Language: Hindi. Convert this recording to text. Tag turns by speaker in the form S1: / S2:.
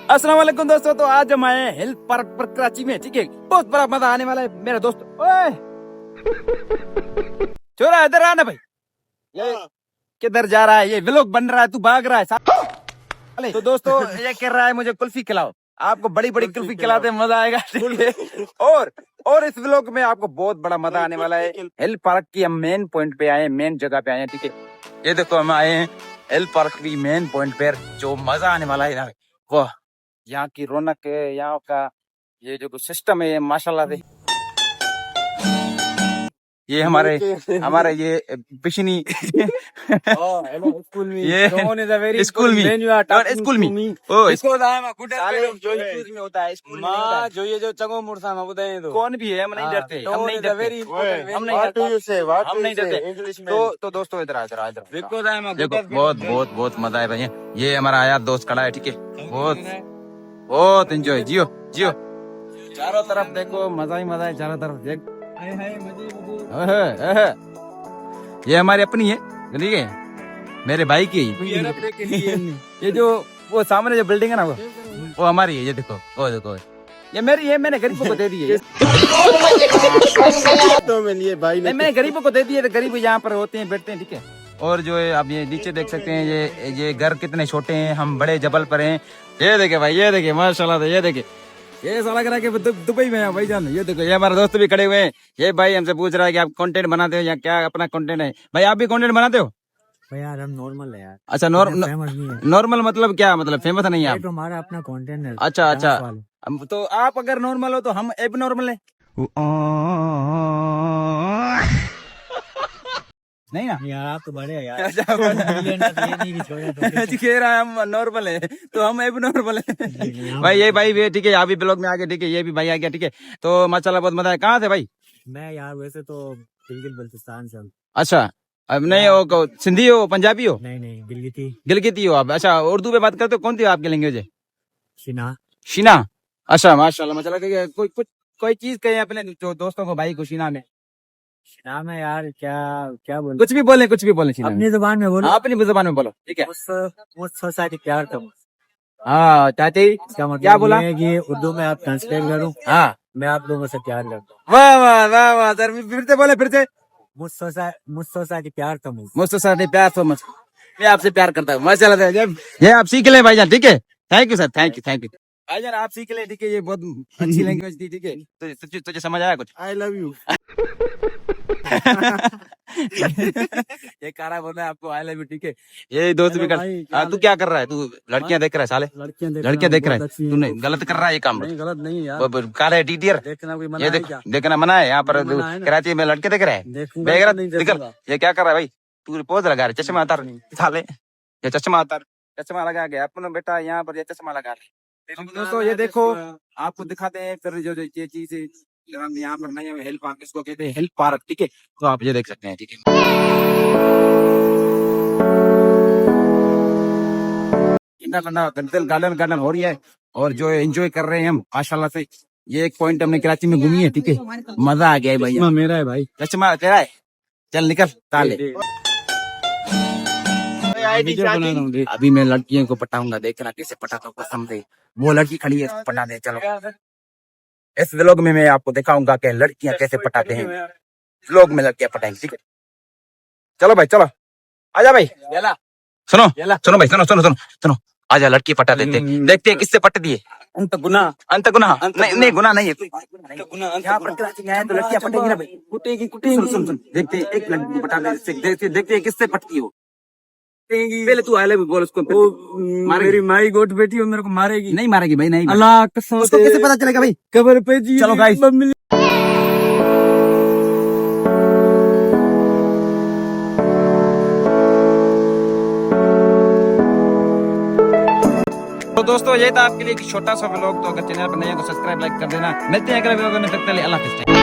S1: अस्सलाम वालेकुम दोस्तों। तो आज हम आए हिल पार्क पर कराची में, ठीक है। बहुत बड़ा मजा आने वाला है मेरा दोस्त। ओए छोरा इधर आना भाई। ये किधर जा रहा है? ये व्लॉग बन रहा है, तू भाग रहा है साले। तो दोस्तों ये कह रहा है मुझे कुल्फी खिलाओ। आपको बड़ी बड़ी कुल्फी खिलाते मजा आएगा, ठीक है। और इस व्लॉग में आपको बहुत बड़ा मजा आने वाला है। हिल पार्क की हम मेन पॉइंट पे आए, मेन जगह पे आए हैं, ठीक है। ये देखो हम आए हैं हिल पार्क की मेन पॉइंट पे। जो मजा आने वाला है ना वो यहाँ की रौनक है, यहाँ का ये जो सिस्टम है माशाल्लाह से। ये हमारे ये पिशनी
S2: School me.
S1: ये
S2: Someone is a very
S1: school में
S2: when you are talking
S1: school में
S2: to me.
S1: ओ
S2: Because I am a good
S1: साले
S2: friend of
S1: जो
S2: Joy.
S1: स्कूल में होता है, स्कूल में नहीं
S2: माँ
S1: होता है।
S2: जो ये जो चंगो मुर्सा मैं बताएं तो
S1: कौन भी है, हम नहीं डरते, हम नहीं
S2: very
S1: डरते, हम नहीं
S3: What do
S1: डरते,
S3: you say? What
S1: हम
S3: do
S1: नहीं
S3: you say?
S1: डरते।
S3: Englishman.
S1: तो दोस्तों इधर इधर
S2: Because I am a good
S1: देखो,
S2: friend of
S1: बहुत
S2: Joy.
S1: बहुत बहुत मजा है भैया। ये हमारा आया दोस्त खड़ा है, ठीक है। बहुत बहुत एंजॉय, जियो जियो। चारों तरफ देखो, मजा ही मजा है चारों तरफ देख।
S2: हाय हाय मजे
S1: ये हमारी अपनी है, ठीक है, मेरे भाई की है।
S2: यूरोप के लिए
S1: ये जो वो सामने जो बिल्डिंग है ना वो हमारी है। ये देखो, वो देखो, ये मेरी है, मैंने गरीबों को दे दी है।
S3: तो में लिए भाई
S1: नहीं,
S3: ने
S1: मैंने गरीबों को दे दी है, तो गरीब यहाँ पर होते हैं, बैठते हैं, ठीक है। और जो है आप ये नीचे देख सकते हैं, ये घर कितने छोटे हैं, हम बड़े जबल पर हैं। ये देखे भाई, ये देखे माशाल्लाह से, ये देखे। ये साला लग रहा है कि दुबई में है भाई जान। ये देखो, ये हमारे दोस्त भी खड़े हुए हैं। ये भाई हमसे पूछ रहा है कि आप कंटेंट बनाते हो या क्या अपना कंटेंट है। भाई आप भी कंटेंट बनाते हो?
S4: भाई यार हम नॉर्मल है यार।
S1: अच्छा,
S4: फेमस नहीं है।
S1: नॉर्मल मतलब क्या, मतलब फेमस नहीं है
S4: ये
S1: आप?
S4: तो हमारा अपना कंटेंट है।
S1: अच्छा
S4: डांस
S1: अच्छा,
S4: वाले।
S1: तो आप अगर नॉर्मल हो तो हम एब नॉर्मल है नहीं ना?
S4: यार आप तो बड़े हैं यार।
S1: अच्छा,
S4: ये नहीं कि छोटे छोटे।
S1: कह रहा है हम नॉर्मल है तो हम एब नॉर्मल है। भाई ये भाई भी ठीक है, आप भी ब्लॉग में आ गए, ठीक है। ये भी भाई आ गया, ठीक है। तो माशाल्लाह बहुत मजा है। कहाँ से भाई?
S4: मैं यार वैसे तो गिलगित बल्तिस्तान से हूँ।
S1: अच्छा, अब नहीं हो सिंधी हो, पंजाबी हो?
S4: नहीं गिलगिती
S1: गिलगिती हो आप? अच्छा, उर्दू में बात करते हो? कौन थी आपकी लैंग्वेज है?
S4: शिना।
S1: शीना। अच्छा माशाल्लाह माशाल्लाह। कोई चीज कहे अपने जो दोस्तों को, भाई को शीना में।
S4: शिना में यार क्या बोल
S1: कुछ भी बोले शीना में।
S4: अपनी जुबान में बोलो।
S1: हाँ, अपनी जुबान में बोलो, ठीक है।
S4: मुझसे साथ प्यार था।
S1: हाँ चाची,
S4: इसका मतलब
S1: क्या बोला?
S4: ये है कि उर्दू में आप ट्रांसलेट करूँ।
S1: हाँ,
S4: मैं आप लोगों से प्यार करता हूँ।
S1: वाह वाह वाह वाह सर, फिर से बोले, फिर से।
S4: मुझसे साथ प्यार था मुझसे।
S1: मुझसे साथ प्यार तो मत, मैं आपसे प्यार करता हूँ माशाल्लाह से। ये आप सीख ले भाईजान, ठीक है। Thank you sir, thank you भाईजान, आप सीख ले, ठीक है। ये बहुत अच्छी लैंग्वेज थी, ठीक है। तो तुझे समझ आया कुछ?
S3: I love you.
S1: ये कारा बोल रहा है आपको आई लव यू, ठीक है। ये दोस्त भी कर।
S4: भाई,
S1: तू क्या कर रहा है? तू लड़कियां देख रहा है साले? लड़कियां देख रहा है? तू नहीं गलत कर रहा है ये काम?
S4: नहीं गलत नहीं है यार।
S1: काला है टीटीआर।
S4: देखना कोई मना
S1: ये
S4: है
S1: देख,
S4: क्या?
S1: देखना मना है यहाँ पर।
S4: मना है ना।
S1: कराची में लड़के देख रहे हैं,
S4: देखूंगा
S1: बेगरत
S4: नहीं
S1: निकल।
S4: देखूंगा।
S1: ये क्या कर रहा है भाई? तू पोज लगा रहा है, चश्मा उतार साले। ये चश्मा उतार, चश्मा लगा गया अपना बेटा यहाँ पर, ये चश्मा लगा रहे। दोस्तों ये देखो, आपको दिखाते हैं फिर जो ये चीज हम यहाँ पर नहीं है, हिल पार्क इसको कहते हैं, हिल पार्क, ठीक है। तो आप ये देख सकते हैं, ठीक है। गार्डन हो रही है और जो एंजॉय कर रहे हैं हम माशाल्लाह से। ये एक पॉइंट हमने कराची में घूमी है, ठीक है। मजा आ गया है भाई।
S4: मेरा है भाई।
S1: चश्मा तेरा है? चल निकल ताले। अभी मैं लड़कियों को पटाऊंगा, देखना कैसे पटाता हूँ कसम से। वो लड़की खड़ी है, पटा दे चलो। इस व्लॉग में मैं आपको दिखाऊंगा कि लड़कियां कैसे पटाते हैं। व्लॉग में लड़कियां पटाएंगे, ठीक है। चलो भाई चलो, आजा भाई। सुनो सुनो भाई, सुनो, आजा, लड़की पटा देते, देखते हैं किससे पट दिए। अंत गुना नहीं गुना नहीं है। यहाँ पर कराची में आए तो लड़कियां पटेंगी ना भाई, कुटेगी। सुन देखते हैं एक लड़की पटा दे, देखते हैं किससे पटती हो। पहले तू आई लव यू बोल उसको।
S4: मेरी माई गोट बेटी हो, मेरे को मारेगी।
S1: नहीं मारेगी भाई, नहीं।
S4: अल्लाह कसम
S1: उसको कैसे पता चलेगा भाई?
S4: कबर पे जी।
S1: चलो गाइस, तो दोस्तों ये था आपके लिए एक छोटा सा व्लॉग। तो अगर चैनल पर नए हो तो सब्सक्राइब लाइक कर देना। मिलते हैं अगले व्लॉग में, तब तक के लिए अल्लाह हाफिज़।